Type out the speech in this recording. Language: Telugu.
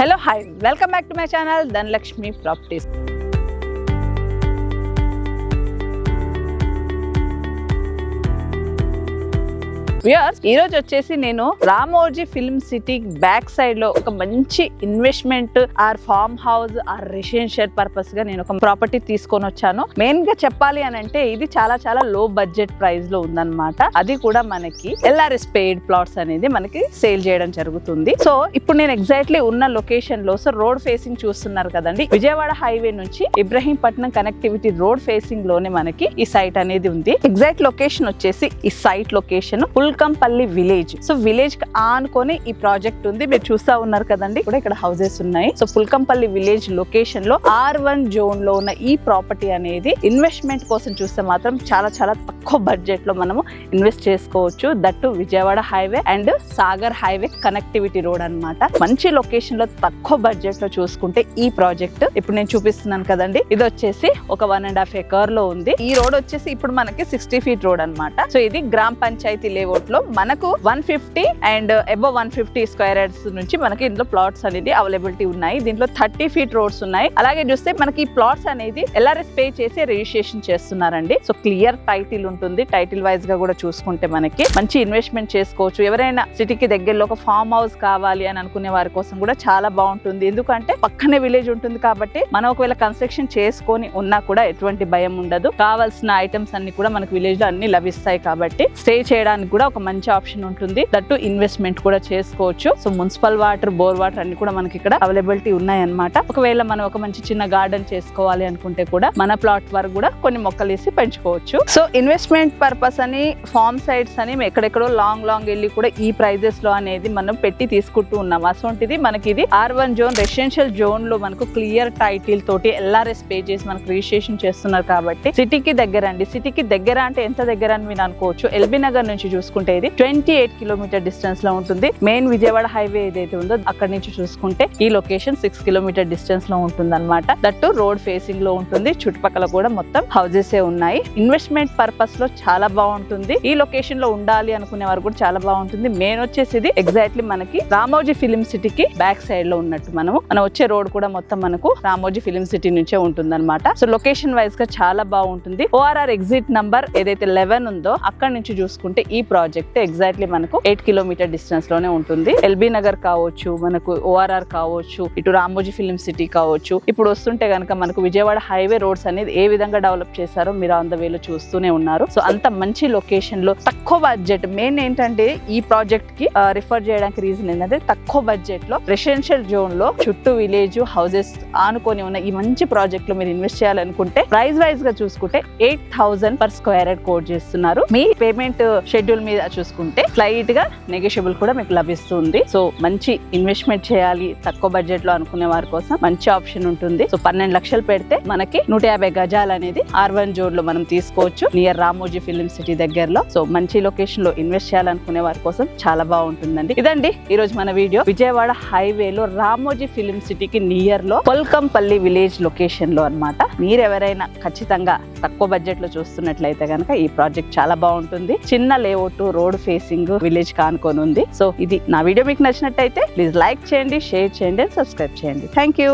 Hello, hi, welcome back to my channel Dhanalakshmi Properties. Viewers ఈ రోజు వచ్చేసి నేను Ramoji film city back side లో ఒక మంచి investment or farm house or residential purpose గా నేను ఒక ప్రాపర్టీ తీసుకొని వచ్చాను. మెయిన్ గా చెప్పాలి అని అంటే ఇది చాలా చాలా లో బడ్జెట్ ప్రైస్ లో ఉందన్నమాట. అది కూడా మనకి LRS పెయిడ్ ప్లాట్స్ అనేది మనకి సేల్ చేయడం జరుగుతుంది. సో ఇప్పుడు నేను ఎగ్జాక్ట్లీ ఉన్న లొకేషన్ లో రోడ్ ఫేసింగ్ చూస్తున్నారు కదండి, విజయవాడ హైవే నుంచి ఇబ్రహీంపట్నం కనెక్టివిటీ రోడ్ ఫేసింగ్ లోనే మనకి ఈ సైట్ అనేది ఉంది. ఎగ్జాక్ట్ లొకేషన్ వచ్చేసి ఈ site location Pulkampalli village. So village కి ఆనుకొని ఈ ప్రాజెక్ట్ ఉంది. మీరు చూస్తా ఉన్నారు కదండి, కూడా ఇక్కడ హౌసెస్ ఉన్నాయి. సో పుల్కంపల్లి విలేజ్ లొకేషన్ లో R1 జోన్ లో ఉన్న ఈ ప్రాపర్టీ అనేది ఇన్వెస్ట్మెంట్ కోసం చూస్తే మాత్రం చాలా చాలా తక్కువ బడ్జెట్ లో మనము ఇన్వెస్ట్ చేసుకోవచ్చు. That Vijayawada highway and Sagar highway connectivity road అన్నమాట. మంచి లొకేషన్ లో తక్కువ బడ్జెట్ లో చూసుకుంటే ఈ ప్రాజెక్ట్ ఇప్పుడు నేను చూపిస్తున్నాను కదండి, ఇది వచ్చేసి ఒక 1.5 ఎకర్ లో ఉంది. ఈ రోడ్ వచ్చేసి ఇప్పుడు మనకి 60 ఫీట్ రోడ్ అన్నమాట. సో ఇది గ్రామ పంచాయతీ లేఅవుట్ లో మనకు 150 అండ్ అబవ్ 150 స్క్వేర్ యార్డ్స్ నుంచి మనకి ఇందులో ప్లాట్స్ అనేది అవైలబిలిటీ ఉన్నాయి. దీంట్లో 30 ఫీట్ రోడ్స్ ఉన్నాయి. అలాగే చూస్తే మనకి ఈ ప్లాట్స్ అనేది LRS పే చేసి రిజిస్ట్రేషన్ చేస్తున్నారండి. సో క్లియర్ టైటిల్ ఉంటుంది. టైటిల్ వైజ్ గా కూడా చూసుకుంటే మనకి మంచి ఇన్వెస్ట్మెంట్ చేసుకోవచ్చు. ఎవరైనా సిటీకి దగ్గరలో ఒక ఫార్మ్ హౌస్ కావాలి అని అనుకునే వారి కోసం కూడా చాలా బాగుంటుంది. ఎందుకంటే పక్కనే విలేజ్ ఉంటుంది కాబట్టి మనం ఒకవేళ కన్స్ట్రక్షన్ చేసుకొని ఉన్నా కూడా ఎటువంటి భయం ఉండదు. కావాల్సిన ఐటమ్స్ అన్ని కూడా మనకి విలేజ్ లో అన్ని లభిస్తాయి కాబట్టి స్టే చేయడానికి కూడా ఒక మంచి ఆప్షన్ ఉంటుంది. దట్టు ఇన్వెస్ట్మెంట్ కూడా చేసుకోవచ్చు. So municipal water, bore water అన్ని కూడా మనకి ఇక్కడ అవైలబిలిటీ ఉన్నాయి అన్నమాట. ఒకవేళ మనం ఒక మంచి చిన్న గార్డెన్ చేసుకోవాలి అనుకుంటే కూడా మన ప్లాట్ వరకు కూడా కొన్ని మొక్కలు వేసి పెంచుకోవచ్చు. సో ఇన్వెస్ట్మెంట్ పర్పస్ అని ఫార్మ్ సైట్స్ అని ఎక్కడెక్కడో లాంగ్ వెళ్ళి కూడా ఈ ప్రైజెస్ లో అనేది మనం పెట్టి తీసుకుంటూ ఉన్నాం. అసొంటిది మనకి ఇది R1 జోన్ రెసిడెన్షియల్ జోన్ లో మనకు క్లియర్ టైటిల్ తోటి LRS పే చేసి మనకు రిజిస్ట్రేషన్ చేస్తున్నారు కాబట్టి సిటీకి దగ్గర అండి. సిటీకి దగ్గర అంటే ఎంత దగ్గర అని మీరు అనుకోవచ్చు. LB నగర్ నుంచి చూసుకుంటే ఇది 28 కిలోమీటర్ డిస్టెన్స్ లో ఉంటుంది. మెయిన్ విజయవాడ హైవే ఏదైతే ఉందో అక్కడ నుంచి చూసుకుంటే ఈ లొకేషన్ 6 కిలోమీటర్ డిస్టెన్స్ లో ఉంటుంది అనమాట. దట్టు రోడ్ ఫేసింగ్ లో ఉంటుంది. చుట్టుపక్కల కూడా మొత్తం హౌసెస్ ఉన్నాయి. ఇన్వెస్ట్మెంట్ పర్పస్ లో చాలా బాగుంటుంది. ఈ లొకేషన్ లో ఉండాలి అనుకునే వారు కూడా చాలా బాగుంటుంది. మెయిన్ వచ్చేసి ఇది ఎగ్జాక్ట్లీ మనకి రామోజీ ఫిలిం సిటీకి బ్యాక్ సైడ్ లో ఉన్నట్టు మనం వచ్చే రోడ్ కూడా మొత్తం మనకు రామోజీ ఫిలిం సిటీ నుంచే ఉంటుంది అనమాట. సో లొకేషన్ వైజ్ గా చాలా బాగుంటుంది. ORR ఎగ్జిట్ నంబర్ ఏదైతే 11 ఉందో అక్కడ నుంచి చూసుకుంటే ఈ ప్రాజెక్ట్ ఎగ్జాక్ట్లీ మనకు 8 కిలోమీటర్ డిస్టెన్స్ లోనే ఉంటుంది. LB నగర్ కావచ్చు, మనకు ORR కావచ్చు, ఇటు రామోజీ ఫిలిం సిటీ కావచ్చు. ఇప్పుడు వస్తుంటే కనుక మనకు విజయవాడ హైవే రోడ్స్ అనేది ఏ విధంగా డెవలప్ చేశారో మీరు ఆన్ ద వేలో చూస్తూనే ఉన్నారు. సో అంత మంచి లొకేషన్ లో తక్కువ బడ్జెట్. మెయిన్ ఏంటంటే ఈ ప్రాజెక్ట్ కి రిఫర్ చేయడానికి రీజన్ ఏంటంటే తక్కువ బడ్జెట్ లో రెసిడెన్షియల్ జోన్ లో చుట్టూ విలేజ్ హౌసెస్ ఆనుకొని ఉన్న ఈ మంచి ప్రాజెక్ట్ లో మీరు ఇన్వెస్ట్ చేయాలనుకుంటే ప్రైస్ వైజ్ గా చూసుకుంటే 8,000 పర్ స్క్వేర్ యార్డ్ కోట్ చేస్తున్నారు. మీ పేమెంట్ షెడ్యూల్ మీద చూసుకుంటే స్లైట్ గా నెగోషియబుల్ కూడా మీకు లభిస్తుంది. సో మంచి ఇన్వెస్ట్మెంట్ చేయాలి తక్కువ బడ్జెట్ లో అనుకునే వారి కోసం మంచి ఆప్షన్ ఉంటుంది. సో 12 లక్షలు పెడితే మనకి 150 గజాలు అనేది R1 జోన్ లో మనం తీసుకోవచ్చు, నియర్ రామోజీ ఫిలిం సిటీ దగ్గరలో. సో మంచి లొకేషన్ లో ఇన్వెస్ట్ చేయాలనుకునే వారి కోసం చాలా బాగుంటుందండి. ఇదండి ఈ రోజు మన వీడియో. విజయవాడ హైవే లో రామోజీ ఫిలిం సిటీకి నియర్ లో పుల్కంపల్లి విలేజ్ లొకేషన్ లో అన్నమాట. మీరు ఎవరైనా ఖచ్చితంగా తక్కువ బడ్జెట్ లో చూస్తున్నట్లయితే కనుక ఈ ప్రాజెక్ట్ చాలా బాగుంటుంది. చిన్న లేఅవుట్, రోడ్ ఫేసింగ్, విలేజ్ కానుకొని ఉంది. సో ఇది నా వీడియో మీకు నచ్చినట్టయితే ప్లీజ్ లైక్ చేయండి, షేర్ చేయండి, సబ్స్క్రైబ్ చేయండి. Thank you.